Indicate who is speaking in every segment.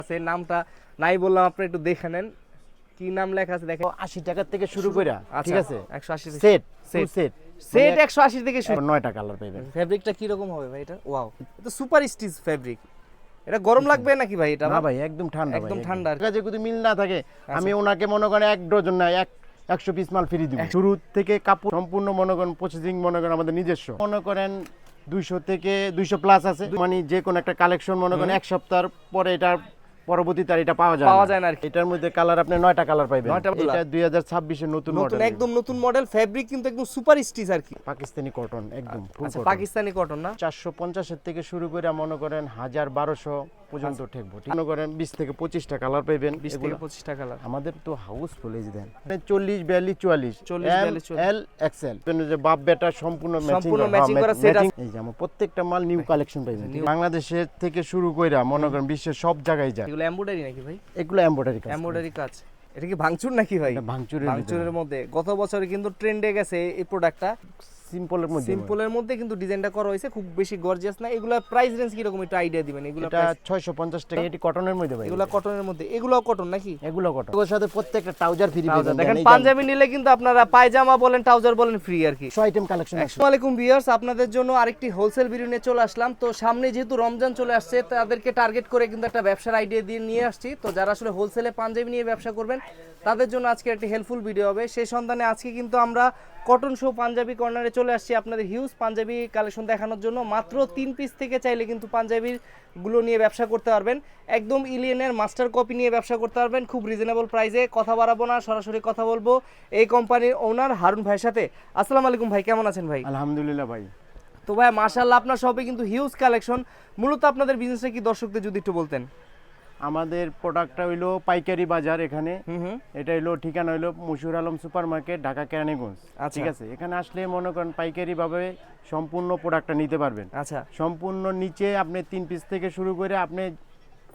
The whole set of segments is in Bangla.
Speaker 1: আছে নামটা নাই বললাম, আপনি একটু দেখে নেন কি নাম লেখা আছে দেখেন।
Speaker 2: 80 টাকা থেকে শুরু করে, ঠিক আছে?
Speaker 1: 180
Speaker 2: সেট
Speaker 1: সেট
Speaker 2: সেট
Speaker 1: সেট 180 থেকে শুরু।
Speaker 2: 9টা কালার পাবেন।
Speaker 1: ফেব্রিকটা কি রকম হবে ভাই এটা? ওয়াও, এটা সুপার স্টিচ ফেব্রিক। এটা গরম লাগবে নাকি ভাই? এটা
Speaker 2: না ভাই, একদম ঠান্ডা,
Speaker 1: একদম ঠান্ডা।
Speaker 2: কাজে যদি মিল না থাকে আমি ওনাকে মনে করেন 1 ডজন না 100 পিস মাল ফ্রি দিব। শুরু থেকে কাপড় সম্পূর্ণ মনে করেন প্রসেসিং মনে করেন আমাদের নিজস্ব। মনে করেন 200 থেকে 200 প্লাস আছে, মানে যে কোন একটা কালেকশন মনে করেন এক সপ্তাহ পরে এটা পরবর্তীতে এটা পাওয়া যায় না আর কি। এটার মধ্যে কালার আপনি 9টা কালার পাবেন। এটা 2026 এর নতুন মডেল,
Speaker 1: একদম নতুন মডেল। ফেব্রিক কিন্তু একদম সুপার স্টিচ আর কি।
Speaker 2: পাকিস্তানি কটন, একদম ফুল
Speaker 1: আচ্ছা,
Speaker 2: কটন।
Speaker 1: পাকিস্তানি কটন না?
Speaker 2: 450 এর থেকে শুরু করে মনে করেন 1000-1200 পর্যন্ত ঠেকবো। মনে করেন 20 থেকে 25টা কালার পাবেন।
Speaker 1: 20 থেকে 25টা কালার।
Speaker 2: আমাদের তো হাউস ফুল এই দেন 40 42 44
Speaker 1: 40
Speaker 2: এল এক্সেল যে বাপ বেটা সম্পূর্ণ
Speaker 1: ম্যাচিং করা সেট আছে।
Speaker 2: এই যে আমার প্রত্যেকটা মাল নিউ কালেকশন পাইবেন। বাংলাদেশের থেকে শুরু কইরা মনে করেন বিশ্বের সব জায়গায় যায়।
Speaker 1: এগুলো এমব্রয়ডারি নাকি ভাই?
Speaker 2: এগুলো এমব্রয়ডারি
Speaker 1: কাজ। এটা কি ভাঙচুর নাকি ভাই?
Speaker 2: এটা
Speaker 1: ভাঙচুরের মধ্যে গত বছরে কিন্তু ট্রেন্ডে গেছে এই প্রোডাক্টটা। সিম্পলের মধ্যে কিন্তু ডিজাইনটা করা হয়েছে, খুব বেশি গর্জিয়াস না। এগুলা প্রাইস রেঞ্জ কি রকম একটু আইডিয়া দিবেন? এগুলা
Speaker 2: এটা 650 টাকা। এটি কটনের মধ্যে ভাই।
Speaker 1: এগুলা কটনের মধ্যে। এগুলো কটন নাকি?
Speaker 2: এগুলো কটন। ওর সাথে প্রত্যেকটা ট্রাউজার ফ্রি পাবেন।
Speaker 1: দেখেন পাঞ্জাবি নিলে কিন্তু আপনারা পায়জামা বলেন ট্রাউজার বলেন ফ্রি আর কি।
Speaker 2: 100 আইটেম কালেকশন।
Speaker 1: আসসালামু আলাইকুম ভিউয়ার্স, আপনাদের জন্য আরেকটি হোলসেল ভিডিও নিয়ে চলে আসলাম। তো সামনে যেহেতু রমজান চলে আসছে, তাদেরকে টার্গেট করে কিন্তু একটা ব্যবসার আইডিয়া দিয়ে নিয়ে আসছি। তো যারা আসলে হোলসেলে পাঞ্জাবি নিয়ে ব্যবসা করবেন তাদের জন্য আজকে একটি হেল্পফুল ভিডিও হবে। সেই সন্ধানে আজকে কিন্তু আমরা কটন শো পাঞ্জাবি কর্নারে চলে আসছি আপনাদের হিউজ পাঞ্জাবি কালেকশন দেখানোর জন্য। মাত্র 3 পিস থেকে চাইলে কিন্তু পাঞ্জাবিগুলো নিয়ে ব্যবসা করতে পারবেন। একদম ইলিয়েনের মাস্টার কপি নিয়ে ব্যবসা করতে পারবেন খুব রিজনেবল প্রাইসে। কথা বাড়াবো না, সরাসরি কথা বলবো এই কোম্পানির ওনার হারুন ভাইয়ের সাথে। আসসালামু আলাইকুম ভাই, কেমন আছেন ভাই?
Speaker 2: আলহামদুলিল্লাহ ভাই।
Speaker 1: তো ভাই মাশাআল্লাহ, আপনার শপে কিন্তু হিউজ কালেকশন। মূলত আপনাদের বিজনেসটা কি দর্শকদের যদি একটু বলতেন।
Speaker 2: আমাদের প্রোডাক্টটা হইলো পাইকারি বাজার এখানে। এটা হইলো ঠিকানা হইলো মুশিউর আলম সুপার মার্কেট, ঢাকা কেরানীগঞ্জ। ঠিক আছে, এখানে আসলে মনে করেন পাইকারি ভাবে সম্পূর্ণ প্রোডাক্টটা নিতে পারবেন।
Speaker 1: আচ্ছা,
Speaker 2: সম্পূর্ণ নিচে আপনি 3 পিস থেকে শুরু করে আপনি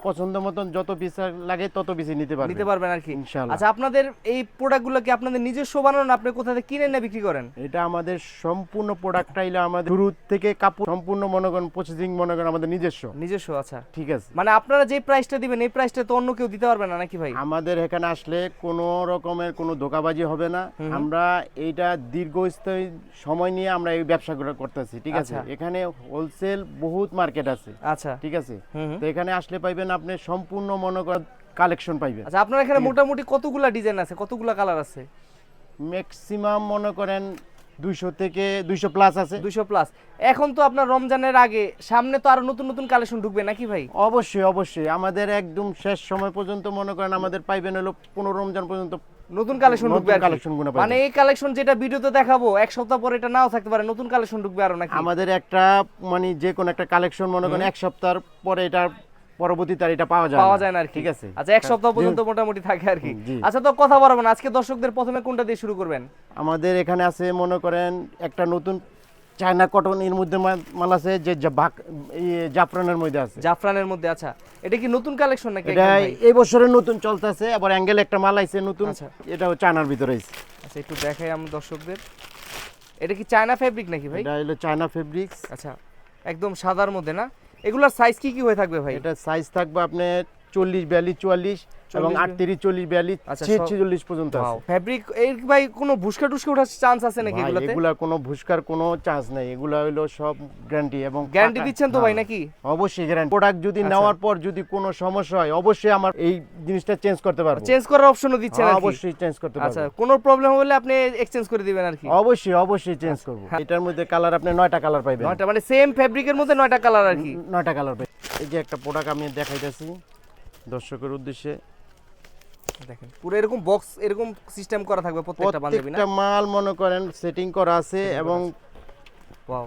Speaker 2: পছন্দ মতন যত পিস লাগে তত পিস নিতে পারবেন
Speaker 1: আর কি
Speaker 2: ইনশাআল্লাহ।
Speaker 1: আচ্ছা, আপনাদের এই প্রোডাক্টগুলো কি আপনাদের নিজস্ব বানানো না আপনি কোথা থেকে কিনে না বিক্রি করেন?
Speaker 2: এটা আমাদের সম্পূর্ণ প্রোডাক্টটা হইলো আমাদের শুরু থেকে কাপড় সম্পূর্ণ মনে করেন প্রসেসিং মনে করেন আমাদের নিজস্ব।
Speaker 1: আচ্ছা
Speaker 2: ঠিক আছে,
Speaker 1: মানে আপনারা যে প্রাইসটা দিবেন এই প্রাইসটা তো অন্য কেউ দিতে পারবে না নাকি ভাই?
Speaker 2: আমাদের এখানে আসলে কোনো রকমের কোনো ধোঁকাবাজি হবে না। আমরা এইটা দীর্ঘস্থায়ী সময় নিয়ে আমরা এই ব্যবসাগুলো করতেছি। ঠিক আছে, এখানে হোলসেল বহুত মার্কেট আছে।
Speaker 1: আচ্ছা,
Speaker 2: ঠিক আছে, তো এখানে আসলে পাইবেন আপনি সম্পূর্ণ মনে করেন কালেকশন পাইবেন।
Speaker 1: আচ্ছা, আপনার এখানে মোটামুটি কতগুলা ডিজাইন আছে, কতগুলা কালার আছে?
Speaker 2: ম্যাক্সিমাম মনে করেন 200 থেকে 200 প্লাস আছে।
Speaker 1: 200 প্লাস। এখন তো আপনার রমজানের আগে, সামনে তো আরো নতুন নতুন কালেকশন ঢুকবে নাকি ভাই?
Speaker 2: অবশ্যই আমাদের একদম শেষ সময় পর্যন্ত মনে করেন আমাদের পাইবেন হলো 15 রমজান পর্যন্ত
Speaker 1: নতুন কালেকশন ঢুকবে আর কি।
Speaker 2: মানে
Speaker 1: মানে এই কালেকশন যেটা ভিডিওতে দেখাবো এক সপ্তাহ পরে এটা নাও থাকতে পারে, নতুন কালেকশন ঢুকবে আরো নাকি?
Speaker 2: আমাদের একটা মানে যে কোন একটা কালেকশন মনে করেন এক সপ্তাহ পরে এটা পরবর্তীতে এটা পাওয়া যায় না আর কি। ঠিক আছে,
Speaker 1: আচ্ছা, এক সপ্তাহ পর্যন্ত মোটামুটি থাকে আর কি। আচ্ছা, তো কথা বলবো না, আজকে দর্শকদের প্রথমে কোনটা দিয়ে শুরু করবেন?
Speaker 2: আমাদের এখানে আছে মনে করেন একটা নতুন চায়না কটন এর মধ্যে মাল আছে যে জাফরানের মধ্যে আছে।
Speaker 1: জাফরানের মধ্যে, আচ্ছা এটা কি নতুন কালেকশন নাকি?
Speaker 2: এটা এই বছরের নতুন চলতেছে, আবার অ্যাঙ্গেল একটা মাল আইছে নতুন। এটাও চায়নার ভিতরে আছে।
Speaker 1: আচ্ছা, একটু দেখাই আমরা দর্শকদের। এটা কি চায়না ফেব্রিক নাকি ভাই?
Speaker 2: এটা হলো চায়না ফেব্রিক্স।
Speaker 1: আচ্ছা, একদম সাদার মধ্যে না? এগুলার সাইজ কি হয়ে থাকবে ভাই?
Speaker 2: এটা সাইজ থাকবে আপনার 40 42 44 এবং 38 40 42 46 পর্যন্ত আছে।
Speaker 1: ফেব্রিক এই ভাই কোনো ভুসকা টুসকা ওঠার চান্স আছে নাকি এগুলাতে?
Speaker 2: এগুলা কোনো ভুসকার কোনো চান্স নাই, এগুলা হলো সব গ্যারান্টি। এবং
Speaker 1: গ্যারান্টি দিচ্ছেন তো ভাই নাকি?
Speaker 2: অবশ্যই গ্যারান্টি। প্রোডাক্ট যদি নেওয়ার পর যদি কোনো সমস্যা হয় অবশ্যই আমার এই জিনিসটা চেঞ্জ করতে পারবো।
Speaker 1: চেঞ্জ করার অপশনও দিচ্ছেন নাকি?
Speaker 2: অবশ্যই চেঞ্জ করতে পারবো।
Speaker 1: আচ্ছা, কোনো প্রবলেম হলে আপনি এক্সচেঞ্জ করে দিবেন আর কি?
Speaker 2: অবশ্যই চেঞ্জ করব। এটার মধ্যে কালার আপনি 9টা কালার পাবেন।
Speaker 1: 9টা মানে সেম ফেব্রিকের মধ্যে 9টা কালার আর কি?
Speaker 2: 9টা কালার পাবেন। এই যে একটা প্রোডাক্ট আমি দেখাইতাছি দর্শকের উদ্দেশ্যে,
Speaker 1: দেখেন পুরো এরকম বক্স এরকম সিস্টেম করা থাকবে প্রত্যেকটা পাঞ্জাবি না?
Speaker 2: প্রত্যেকটা মাল মনে করেন সেটিং করা আছে। এবং
Speaker 1: ওয়াও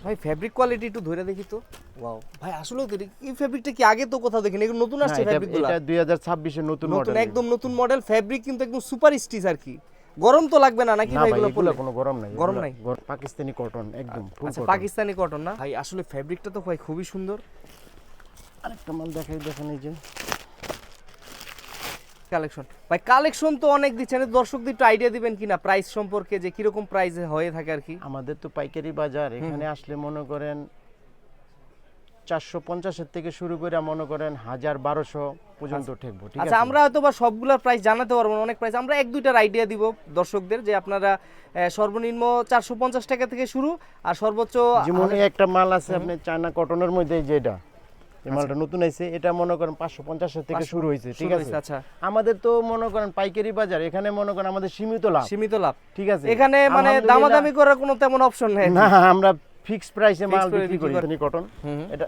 Speaker 1: ভাই, ফেব্রিক কোয়ালিটি একটু ধরে দেখি তো। ওয়াও ভাই, আসলে তো এই ফেব্রিকটা কি আগে তো কোথাও দেখিনি, এগুলো নতুন আসছে ফেব্রিকগুলো?
Speaker 2: এটা 2026 এর নতুন মডেল,
Speaker 1: একদম নতুন মডেল। ফেব্রিক কিন্তু একদম সুপার স্টিচ আর কি। গরম তো লাগবে না নাকি ভাই?
Speaker 2: এগুলো কোনো গরম নাই।
Speaker 1: নাই,
Speaker 2: পাকিস্তানি কটন একদম ফুল
Speaker 1: আচ্ছা,
Speaker 2: কটন।
Speaker 1: পাকিস্তানি কটন না ভাই? আসলে ফেব্রিকটা তো ভাই খুবই সুন্দর।
Speaker 2: আরেকটা মাল দেখাই, দেখেন এই যে
Speaker 1: কালেকশন। ভাই কালেকশন তো অনেক দিচ্ছেন, দর্শকদের একটু আইডিয়া দিবেন কিনা প্রাইস সম্পর্কে, যে কিরকম প্রাইসে হয়ে থাকে আর কি?
Speaker 2: আমাদের তো পাইকারি বাজার, এখানে আসলে মনে করেন 450 থেকে শুরু করে মনে করেন 1000-1200 পর্যন্ত ঠেকবো, ঠিক
Speaker 1: আচ্ছা
Speaker 2: আছে?
Speaker 1: আমরা হয়তো বা সবগুলোর প্রাইস জানাতে পারবো না, অনেক প্রাইস আমরা এক দুইটার আইডিয়া দিব দর্শকদের যে আপনারা সর্বনিম্ন 450 টাকা থেকে শুরু আর সর্বোচ্চ
Speaker 2: যেমন এই একটা মাল আছে আপনি চায়না কটনের মধ্যে, এই যে এটা এই মালটা নতুন আইছে, এটা মনে করেন 550 থেকে শুরু হয়েছে, ঠিক আছে?
Speaker 1: আচ্ছা
Speaker 2: আমাদের তো মনে করেন পাইকারি বাজার, এখানে মনে করেন আমাদের সীমিত লাভ,
Speaker 1: সীমিত লাভ,
Speaker 2: ঠিক আছে?
Speaker 1: এখানে মানে
Speaker 2: আলহামদুলিল্লাহ-
Speaker 1: দামাদামি করার কোনো তেমন অপশন নেই।
Speaker 2: না, আমরা ফিক্স প্রাইসে মাল
Speaker 1: করে
Speaker 2: বিক্রি
Speaker 1: বিক্রি
Speaker 2: করি। কটন এটা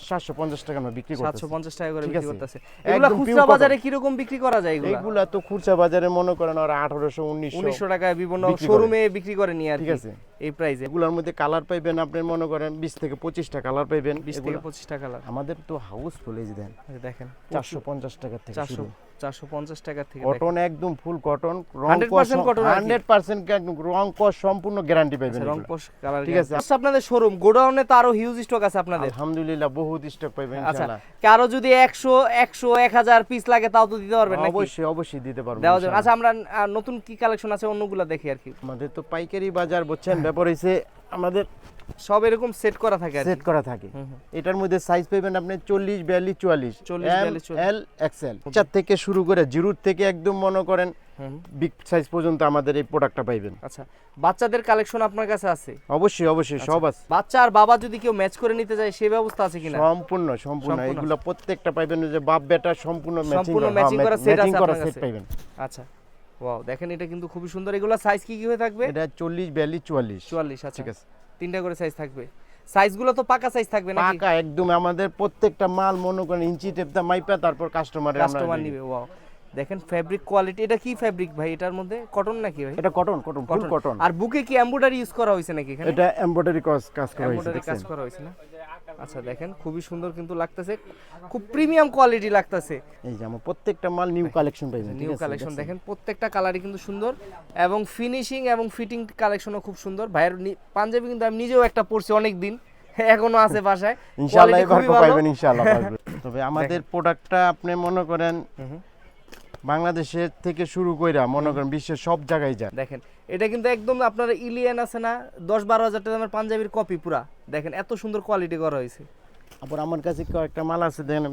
Speaker 2: 750 টাকা আমরা বিক্রি করতেছি।
Speaker 1: 750 টাকা করে
Speaker 2: ঠিক
Speaker 1: বিক্রি
Speaker 2: আছে?
Speaker 1: করতেছে।
Speaker 2: একদম
Speaker 1: এগুলা
Speaker 2: pure
Speaker 1: খুচরা
Speaker 2: cotton।
Speaker 1: বাজারে কি রকম বিক্রি করা যায় এগুলা?
Speaker 2: এগুলা তো খুচরা বাজারে মনে করেন আর 1800-1900,
Speaker 1: 1900 টাকায় বিভিন্ন
Speaker 2: বিক্রি করে।
Speaker 1: শোরুমে বিক্রি করে নিয়ে আর
Speaker 2: ঠিক
Speaker 1: কি,
Speaker 2: আছে?
Speaker 1: এই প্রাইসে
Speaker 2: এগুলোর মধ্যে কালার পাইবেন আপনি মনে করেন 20 থেকে 25টা কালার পাইবেন।
Speaker 1: 20 থেকে 25 টাকা লাভ।
Speaker 2: আমাদের তো হাউস ফুল, এই যে দেন
Speaker 1: দেখেন
Speaker 2: 450 টাকা থেকে শুরু।
Speaker 1: 450 টাকা থেকে
Speaker 2: কটন একদম ফুল কটন,
Speaker 1: 100% cotton আর কি।
Speaker 2: 100% একদম রং কস সম্পূর্ণ গ্যারান্টি পাইবেন
Speaker 1: রং
Speaker 2: এগুলা।
Speaker 1: পোশ কালার।
Speaker 2: ঠিক আছে।
Speaker 1: আচ্ছা আপনাদের শোরুম গোডাউনে তো আরো হিউজ স্টক আছে আপনাদের।
Speaker 2: আলহামদুলিল্লাহ বহুত স্টক পাইবেন
Speaker 1: আচ্ছা
Speaker 2: ইনশাআল্লাহ।
Speaker 1: কারো যদি 100 1000 পিস লাগে তাও তো দিতে পারবেন নাকি?
Speaker 2: অবশ্যই অবশ্যই দিতে পারবো
Speaker 1: দেওয়া যাবে।
Speaker 2: ইনশাআল্লাহ।
Speaker 1: আচ্ছা আমরা নতুন কি কালেকশন আছে অন্যগুলা দেখি আর কি।
Speaker 2: আমাদের তো পাইকারি বাজার বুঝছেন, ব্যাপার হইছে আমাদের
Speaker 1: সব এরকম সেট করা থাকে আর কি।
Speaker 2: সেট করা থাকে। এটার মধ্যে সাইজ পাবেন আপনি 40 42 44
Speaker 1: 40, 42, 44
Speaker 2: এল এক্সেল, চার থেকে শুরু করে জিরো থেকে একদম মনে করেন বিগ সাইজ পর্যন্ত আমাদের এই প্রোডাক্টটা পাইবেন।
Speaker 1: আচ্ছা বাচ্চাদের কালেকশন আপনার কাছে আছে?
Speaker 2: অবশ্যই অবশ্যই সব আছে।
Speaker 1: বাচ্চা আর বাবা যদি কেউ ম্যাচ করে নিতে যায় সেই ব্যবস্থা আছে কিনা?
Speaker 2: সম্পূর্ণ সম্পূর্ণ এগুলো প্রত্যেকটা পাইবেন, যে বাপ বেটা সম্পূর্ণ
Speaker 1: সম্পূর্ণ ম্যাচিং করা সেট আছে আপনার
Speaker 2: সেট
Speaker 1: কাছে?
Speaker 2: পাইবেন।
Speaker 1: আচ্ছা ওয়াও দেখেন এটা কিন্তু খুবই সুন্দর। এগুলা সাইজ কি কি হয়ে থাকবে?
Speaker 2: এটা 40 42 44
Speaker 1: 44। আচ্ছা
Speaker 2: ঠিক আছে।
Speaker 1: তিনটা করে সাইজ থাকবে। সাইজগুলো তো পাকা সাইজ থাকবে নাকি?
Speaker 2: পাকা একদম, আমাদের প্রত্যেকটা মাল মনে করেন ইঞ্চি টেপটা মাইপা তারপর কাস্টমার
Speaker 1: নিবে। ওয়াও দেখেন ফেব্রিক কোয়ালিটি। এটা কি ফেব্রিক ভাই? এটার মধ্যে কটন নাকি ভাই?
Speaker 2: এটা কটন কটন ফুল কটন।
Speaker 1: আর বুকে কি এমব্রয়ডারি ইউজ করা হয়েছে নাকি এখানে?
Speaker 2: এটা এমব্রয়ডারি কাজ করা হয়েছে,
Speaker 1: এমব্রয়ডারি কাজ
Speaker 2: দেখছেন?
Speaker 1: করা হয়েছে না? আচ্ছা দেখেন খুবই সুন্দর কিন্তু লাগতেছে, খুব প্রিমিয়াম কোয়ালিটি লাগতেছে।
Speaker 2: এই যে আমার প্রত্যেকটা মাল নিউ কালেকশন পাইবেন, ঠিক
Speaker 1: নিউ
Speaker 2: আছে?
Speaker 1: কালেকশন দেখেন প্রত্যেকটা কালারই কিন্তু সুন্দর এবং ফিনিশিং এবং ফিটিং কালেকশনও খুব সুন্দর। ভাইয়ের পাঞ্জাবি কিন্তু আমি নিজেও একটা পরছি অনেক দিন, এখনো আছে বাসায়।
Speaker 2: ইনশাআল্লাহ
Speaker 1: Quality
Speaker 2: এবার
Speaker 1: খুবই ভালো।
Speaker 2: পাইবেন, ইনশাআল্লাহ পাইবেন। তবে আমাদের প্রোডাক্টটা আপনি মনে করেন বাংলাদেশের থেকে শুরু কইরা মনে করেন বিশ্বের সব জায়গায় যায়।
Speaker 1: দেখেন এটা কিন্তু একদম আপনার ইলিয়ান আছে না 10-12 হাজার টাকা দামের পাঞ্জাবির কপি পুরা। দেখেন এত সুন্দর কোয়ালিটি করা হয়েছে।
Speaker 2: আবার আমার কাছে কয়েকটা মাল আছে দেখেন,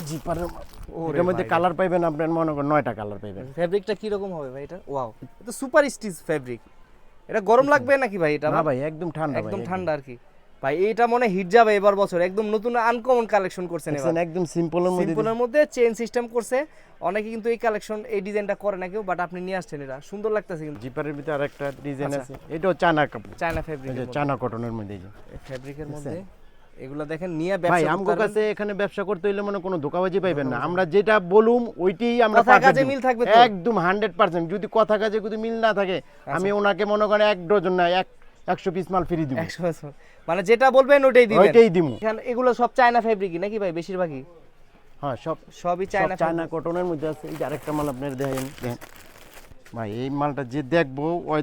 Speaker 2: জিপারের মাল।
Speaker 1: ওরে
Speaker 2: এর মধ্যে
Speaker 1: ভাই।
Speaker 2: কালার পাইবেন আপনার মনে করেন 9টা কালার পাইবেন।
Speaker 1: ফেব্রিকটা কি রকম হবে ভাই এটা? ওয়াও এটা সুপার স্টিচ ফেব্রিক। এটা গরম লাগবে নাকি ভাই এটা?
Speaker 2: না ভাই একদম ঠান্ডা,
Speaker 1: একদম ঠান্ডা আর কি। ভাই এটা মনে হিট যাবে এবার বছর, একদম নতুন আনকমন কালেকশন করছেন এবার।
Speaker 2: দেখছেন একদম সিম্পলের মধ্যে।
Speaker 1: সিম্পলের মধ্যে চেইন সিস্টেম করছে। অনেকে কিন্তু এই কালেকশন এই ডিজাইনটা করে না কেউ, বাট আপনি নিয়ে আসছেন, এটা সুন্দর লাগতেছে কিন্তু।
Speaker 2: জিপারের ভিতরে আরেকটা ডিজাইন আছে, এটাও চায়না কাপড়,
Speaker 1: চায়না
Speaker 2: এই
Speaker 1: ফেব্রিক,
Speaker 2: যে চায়না কটনের মধ্যে। এই যে
Speaker 1: ফেব্রিকের মধ্যে এগুলা দেখেন নিয়ে
Speaker 2: ভাই
Speaker 1: ব্যবসা
Speaker 2: আমগো
Speaker 1: করতে
Speaker 2: কাছে এখানে ব্যবসা করতে হইলে মানে কোনো ধোঁকাবাজি পাইবেন না। আমরা যেটা বলুম ওইটাই আমরা
Speaker 1: কথা
Speaker 2: perfect
Speaker 1: কাজে
Speaker 2: দিব।
Speaker 1: মিল থাকবে তো?
Speaker 2: একদম 100%। যদি কথা কাজে যদি মিল না থাকে আমি ওনাকে মনে করেন এক ডজন না 100 পিস মাল ফ্রি দিব,
Speaker 1: 100%। মানে যেটা বলবেন ওটাই দিবেন।
Speaker 2: ওইটাই দিমু।
Speaker 1: এখানে এগুলো সব চায়না ফেব্রিকই নাকি ভাই বেশিরভাগই?
Speaker 2: হ্যাঁ
Speaker 1: সবই চায়না
Speaker 2: চায়না কটনের মধ্যে আছে। এই যে আরেকটা মাল আপনার দেখেন, ভাই এই মালটা যে দেখবো ওই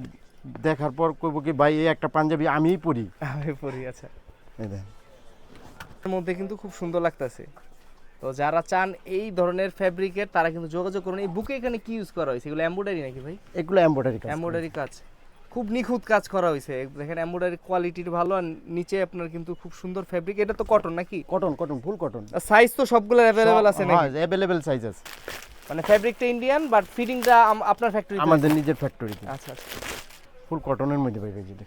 Speaker 2: দেখার পর কইব কি ভাই এই একটা পাঞ্জাবি আমিই পরি।
Speaker 1: আমি পরি। আচ্ছা
Speaker 2: এই দেখেন
Speaker 1: এর মধ্যে কিন্তু খুব সুন্দর লাগতেছে। তো যারা চান এই ধরনের ফেব্রিকের তারা কিন্তু যোগাযোগ করুন। এই বুকে এখানে কি ইউজ করা হয়েছে? এগুলো এমব্রয়ডারি নাকি ভাই?
Speaker 2: এগুলো এমব্রয়ডারি কাজ।
Speaker 1: এমব্রয়ডারি কাজ, খুব নিখুঁত কাজ করা হয়েছে। দেখেন এমব্রয়ডারি কোয়ালিটির ভালো, আর নিচে আপনার কিন্তু খুব সুন্দর ফেব্রিক। এটা তো কটন নাকি?
Speaker 2: কটন কটন ফুল কটন।
Speaker 1: সাইজ তো সবগুলো অ্যাভেলেবল আছে নাকি?
Speaker 2: হ্যাঁ अवेलेबल সাইজ আছে।
Speaker 1: মানে ফেব্রিকটা ইন্ডিয়ান বাট ফিটিংটা আপনার ফ্যাক্টরি?
Speaker 2: আমাদের নিজের ফ্যাক্টরিতে।
Speaker 1: আচ্ছা আচ্ছা
Speaker 2: ফুল কটনের মধ্যে পাইবে যেটা।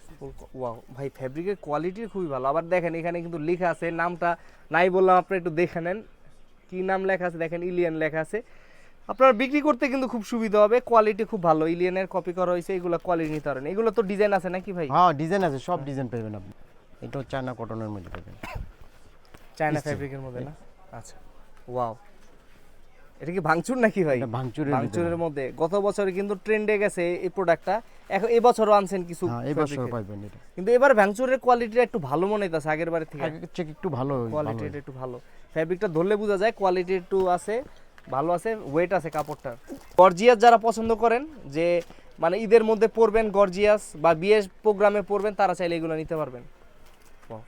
Speaker 1: ওয়াও ভাই ফেব্রিকের কোয়ালিটি খুবই ভালো। আবার দেখেন এখানে কিন্তু লেখা আছে, নামটা নাই বললাম, আপনি একটু দেখে নেন কি নাম লেখা আছে। দেখেন ইলিয়ান লেখা আছে। আপনার বিক্রি করতে কিন্তু খুব সুবিধা হবে, কোয়ালিটি খুব ভালো। ইলিয়ানের কপি করা হয়েছে, এগুলো কোয়ালিটি নিতে পারেন। এগুলো তো ডিজাইন আছে নাকি ভাই?
Speaker 2: হ্যাঁ ডিজাইন আছে, সব ডিজাইন পাবেন আপনি। এটা চায়না কটনের মধ্যে পাবেন,
Speaker 1: চায়না ফেব্রিকের মধ্যে না? আচ্ছা ওয়াও এটা কি ভাঙচুর নাকি ভাই?
Speaker 2: এটা ভাঙচুরের
Speaker 1: ভাঙচুরের মধ্যে গত বছরে কিন্তু ট্রেন্ডে গেছে এই প্রোডাক্টটা। এখন এই বছরও আনছেন কিছু
Speaker 2: হ্যাঁ এই বছর
Speaker 1: fabric এর।
Speaker 2: পাবেন এটা।
Speaker 1: কিন্তু এবার ভাঙচুরের কোয়ালিটিটা একটু ভালো মনে হইতাছে আগের বারে থেকে।
Speaker 2: আগের চেয়ে একটু ভালো
Speaker 1: কোয়ালিটিটা একটু ভালো, ফেব্রিকটা ধরলে বোঝা যায় কোয়ালিটি একটু আছে, ভালো আছে, ওয়েট আছে কাপড়টা। গর্জিয়াস যারা পছন্দ করেন, যে মানে ঈদের মধ্যে পরবেন গর্জিয়াস বা বিয়ের প্রোগ্রামে পরবেন, তারা চাইলে এগুলো নিতে পারবেন।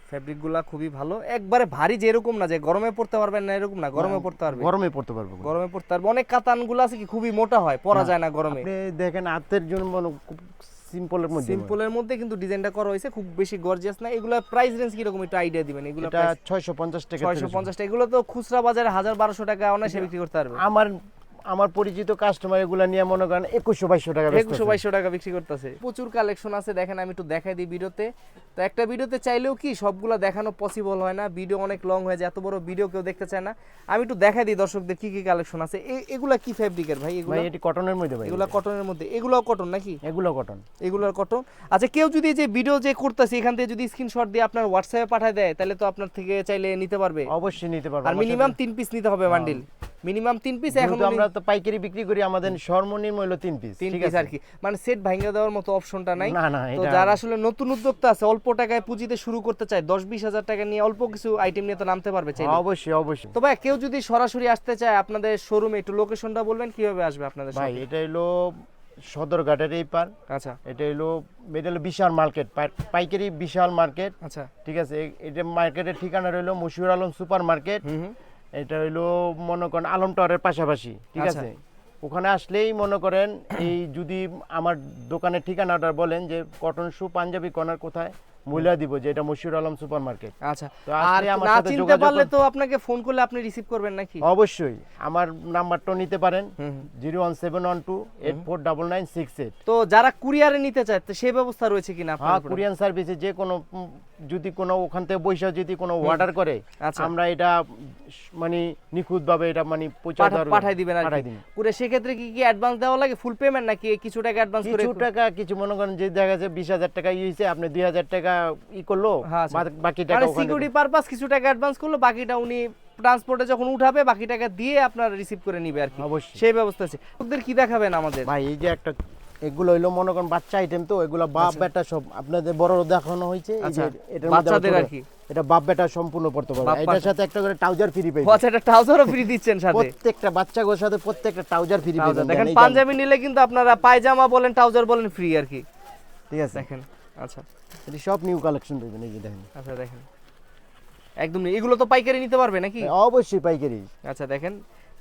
Speaker 1: ফেব্রিকগুলো খুবই ভালো, একবারে ভারী যেরকম না যে গরমে পরতে পারবেন না এরকম না, গরমে পরতে পারবেন।
Speaker 2: গরমে পড়তে পারবো।
Speaker 1: গরমে পরতে পারবে। অনেক কাতানগুলো আছে কি খুবই মোটা হয়, পরা যায় না গরমে।
Speaker 2: আপনি দেখেন হাতের জন্য সিম্পলের মধ্যে
Speaker 1: সিম্পলের মধ্যে কিন্তু ডিজাইনটা করা হয়েছে, খুব বেশি গর্জিয়াস না। এগুলা প্রাইস রেঞ্জ কি রকম একটু আইডিয়া দিবেন? এগুলা
Speaker 2: এটা 650 টাকা
Speaker 1: 650 টাকা। এগুলো তো খুচরা বাজারে 1000-1200 টাকা অনায়াসে বিক্রি করতে পারবে।
Speaker 2: আমার পরিচিত কাস্টমার এগুলা নিয়ে মনে করেন 2100-2200 টাকা বেচতেছে।
Speaker 1: 2100-2200 টাকা বিক্রি করতেছে। প্রচুর কালেকশন আছে, দেখেন আমি একটু দেখাই দিই ভিডিওতে। তো একটা ভিডিওতে চাইলেও কি সবগুলা দেখানো পসিবল হয় না, ভিডিও অনেক লং হয়ে যায়, এত বড় ভিডিও কেউ দেখতে চায় না। আমি একটু দেখাই দিই দর্শকদের কি কি কালেকশন আছে। এগুলা কি ফেব্রিকের ভাই? এগুলা
Speaker 2: ভাই এটি কটনের মধ্যে ভাই।
Speaker 1: এগুলা কটনের মধ্যে। এগুলাও কটন নাকি?
Speaker 2: এগুলো কটন।
Speaker 1: এগুলোর কটন। আচ্ছা, কেউ যদি যে ভিডিও যে করতেছে এখান থেকে যদি স্ক্রিনশট দিয়ে আপনার হোয়াটসঅ্যাপে পাঠায় দেয়, তাহলে তো আপনার থেকে চাইলে নিতে পারবে।
Speaker 2: অবশ্যই নিতে পারবে।
Speaker 1: আর মিনিমাম 3 পিস নিতে হবে বান্ডিল, মিনিমাম 3 পিস। এখন
Speaker 2: আমরা তো পাইকারি বিক্রি করি, আমাদের সর্বনিম্ন হলো 3 পিস।
Speaker 1: 3 পিস আর কি, মানে সেট ভাঙিয়ে দেওয়ার মতো অপশনটা নাই।
Speaker 2: না,
Speaker 1: তো যারা আসলে নতুন উদ্যোক্তা আছে, অল্প টাকায় পুঁজিতে শুরু করতে চায়, 10-20 হাজার টাকা নিয়ে অল্প কিছু আইটেম নিয়ে তো নামতে পারবে চাইলে।
Speaker 2: অবশ্যই।
Speaker 1: তো ভাই কেউ যদি সরাসরি আসতে চায় আপনাদের শোরুমে, একটু লোকেশনটা বলবেন কিভাবে আসবে আপনাদের
Speaker 2: ভাই?
Speaker 1: শপে?
Speaker 2: এটা হলো সদরঘাটের এই পার।
Speaker 1: আচ্ছা
Speaker 2: এটা হলো বিশাল মার্কেট, পাইকারি বিশাল মার্কেট।
Speaker 1: আচ্ছা,
Speaker 2: ঠিক আছে। এটা মার্কেটের ঠিকানা রইলো মশিউর আলম সুপার মার্কেট। এটা হইলো মনে করেন আলম টাওয়ারের পাশাপাশি। ঠিক আছে। ওখানে আসলেই মনে করেন এই যদি আমার দোকানের ঠিকানাটা বলেন যে কটন শু পাঞ্জাবি কর্নার কোথায়, মূল্য দিব যে এটা মশিউর আলম সুপার মার্কেট।
Speaker 1: আচ্ছা।
Speaker 2: তো
Speaker 1: আর
Speaker 2: আসলে আমার
Speaker 1: না
Speaker 2: সাথে
Speaker 1: চিনতে
Speaker 2: যোগাযোগ
Speaker 1: পারলে তো আপনাকে ফোন করলে আপনি রিসিভ করবেন নাকি?
Speaker 2: অবশ্যই আমার নাম্বারটা নিতে পারেন 01712849968।
Speaker 1: তো যারা কুরিয়ারে নিতে চায় তো সেই ব্যবস্থা রয়েছে কিনা
Speaker 2: হ্যাঁ,
Speaker 1: আপনার?
Speaker 2: কুরিয়ান সার্ভিসে যে কোনো যদি কোনো ওখান থেকে বৈশা যদি কোনো অর্ডার করে,
Speaker 1: আচ্ছা।
Speaker 2: আমরা এটা মানে নিখুঁতভাবে এটা মানে
Speaker 1: পাঠাই দিবেন আর কি। পুরো সেক্ষেত্রে কি কি অ্যাডভান্স দেওয়া লাগে, ফুল পেমেন্ট নাকি কিছু টাকা অ্যাডভান্স করে?
Speaker 2: কিছু টাকা, কিছু মনে করেন যে দেখা যাচ্ছে 20,000 টাকা হয়েছে, আপনি 2,000 টাকা করলো, বাকি টাকা
Speaker 1: মানে সিকিউরিটি পারপাস কিছু টাকা অ্যাডভান্স করলো, বাকিটা উনি ট্রান্সপোর্টে যখন উঠাবে বাকি টাকা দিয়ে আপনার রিসিভ করে নিবে আর কি।
Speaker 2: অবশ্যই
Speaker 1: সেই ব্যবস্থা আছে। ওদের কি দেখাবেন আমাদের?
Speaker 2: ভাই এই যে একটা এগুলো হইলো মনে করেন বাচ্চা আইটেম, তো এগুলো বাপ বেটা সব আপনাদের বড় দেখানো হয়েছে। এই যে এটার মধ্যে
Speaker 1: বাচ্চাদের আর কি,
Speaker 2: এটা বাপ বেটা সম্পূর্ণ পড়তে পারবে। এটার সাথে একটা করে ট্রাউজার ফ্রি পাইবে।
Speaker 1: আচ্ছা, এটা ট্রাউজারও ফ্রি দিচ্ছেন সাথে?
Speaker 2: প্রত্যেকটা বাচ্চাদের সাথে প্রত্যেকটা ট্রাউজার ফ্রি পাবেন।
Speaker 1: দেখেন পাঞ্জাবি নিলে কিন্তু আপনারা পায়জামা বলেন ট্রাউজার বলেন ফ্রি আর কি।
Speaker 2: ঠিক আছে,
Speaker 1: দেখেন। আচ্ছা,
Speaker 2: এটা সব নিউ কালেকশন পাবেন। এই যে দেখেন।
Speaker 1: আচ্ছা দেখেন একদম এগুলো তো পাইকারি নিতে পারবে নাকি?
Speaker 2: অবশ্যই পাইকারি।
Speaker 1: আচ্ছা দেখেন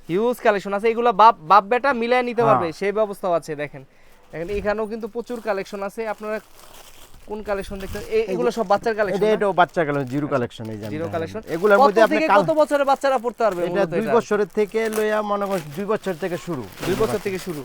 Speaker 1: হিউজ কালেকশন আছে, এগুলো বাপ বেটা মিলায় নিতে পারবে সেই ব্যবস্থাও আছে। দেখেন এখানেও কিন্তু প্রচুর কালেকশন আছে। আপনারা কোন কালেকশন দেখতে? এগুলো সব বাচ্চার কালেকশন।
Speaker 2: এটাও বাচ্চা কালেকশন, জিরো কালেকশন। এই যে
Speaker 1: জিরো কালেকশন।
Speaker 2: এগুলোর মধ্যে আপনি
Speaker 1: কত বছরের বাচ্চারা পড়তে পারবে?
Speaker 2: এটা 2 বছরের থেকে লইয়া মনে করেন 2 বছর থেকে শুরু।
Speaker 1: 2 বছর থেকে শুরু।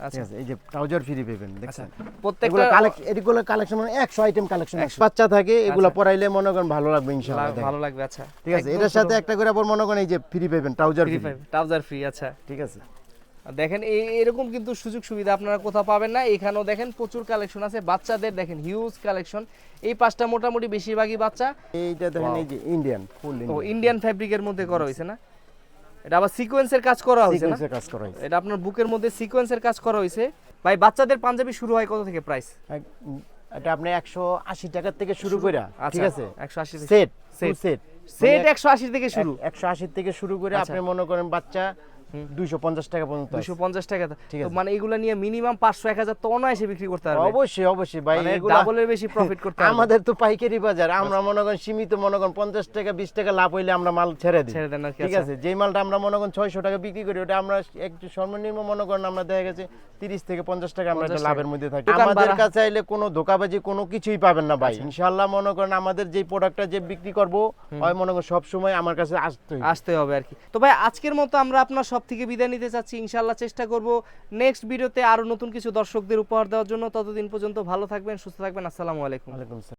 Speaker 2: আচ্ছা, এই যে ট্রাউজার ফ্রি পাবেন দেখছেন।
Speaker 1: প্রত্যেকটা
Speaker 2: এগুলো কালেকশন মানে 100 আইটেম কালেকশন। বাচ্চা থাকে, এগুলো পরাইলে মনে করেন ভালো লাগবে ইনশাআল্লাহ।
Speaker 1: ভালো লাগবে। আচ্ছা
Speaker 2: ঠিক আছে। এটার সাথে একটা করে আবার মনে করেন এই যে ফ্রি পাবেন, ট্রাউজার ফ্রি।
Speaker 1: Trouser free. আচ্ছা
Speaker 2: ঠিক আছে।
Speaker 1: দেখেন এরকম কিন্তু সুযোগ সুবিধা আপনারা কোথাও পাবেন না। এখানেও দেখেন প্রচুর কালেকশন আছে বাচ্চাদের। দেখেন হিউজ কালেকশন। এই পাঁচটা মোটামুটি বেশিরভাগই বাচ্চা।
Speaker 2: এইটা দেখেন এই যে ইন্ডিয়ান, ফুল
Speaker 1: ইন্ডিয়ান ফ্যাব্রিকের মধ্যে করা হয়েছে না? এটা আবার সিকোয়েন্সের কাজ করা হয়েছে না?
Speaker 2: সিকোয়েন্সের কাজ করা হয়েছে।
Speaker 1: এটা আপনার বুকের মধ্যে সিকোয়েন্সের কাজ করা হয়েছে। ভাই বাচ্চাদের পাঞ্জাবি শুরু হয় কত থেকে প্রাইস?
Speaker 2: এটা আপনি 180 টাকা থেকে শুরু করে। ঠিক আছে।
Speaker 1: 180
Speaker 2: সেট
Speaker 1: সেট 180 থেকে শুরু।
Speaker 2: 180 থেকে শুরু করে আপনি মনে করেন বাচ্চা 250 টাকা পর্যন্ত।
Speaker 1: 250 টাকা। তো মানে এগুলা নিয়ে মিনিমাম 500-1000 তো অনায়াসে বিক্রি করতে পারবে।
Speaker 2: অবশ্যই ভাই,
Speaker 1: এগুলা ডাবলের বেশি প্রফিট করতে পারবে।
Speaker 2: আমাদের তো পাইকারি বাজার, আমরা মনে করেন সীমিত মনে করেন 50 টাকা 20 টাকা লাভ হইলে আমরা মাল ছেড়ে দিই। ঠিক আছে। যেই মালটা আমরা মনে করেন 600 টাকা বিক্রি করি, ওটা আমরা একটু সর্বনিম্ন মনে করেন আমরা দেখা গেছে 30 থেকে 50 টাকা আমরা এটা লাভের মধ্যে থাকি। আমাদের কাছে আইলে কোনো ধোঁকাবাজি কোনো কিছুই পাবেন না ভাই। ইনশাআল্লাহ মনে করেন আমাদের যেই প্রোডাক্টটা যে বিক্রি করব, হয় মনে করেন সব সময় আমার কাছে
Speaker 1: আসতে হবে আর কি। তো ভাই আজকের মতো আমরা আপনার সব থেকে বিদায় নিতে চাচ্ছি। ইনশাআল্লাহ চেষ্টা করব নেক্সট ভিডিওতে আরো নতুন কিছু দর্শকদের উপহার দেওয়ার জন্য। ততদিন পর্যন্ত ভালো থাকবেন, সুস্থ থাকবেন। আসসালামু আলাইকুম।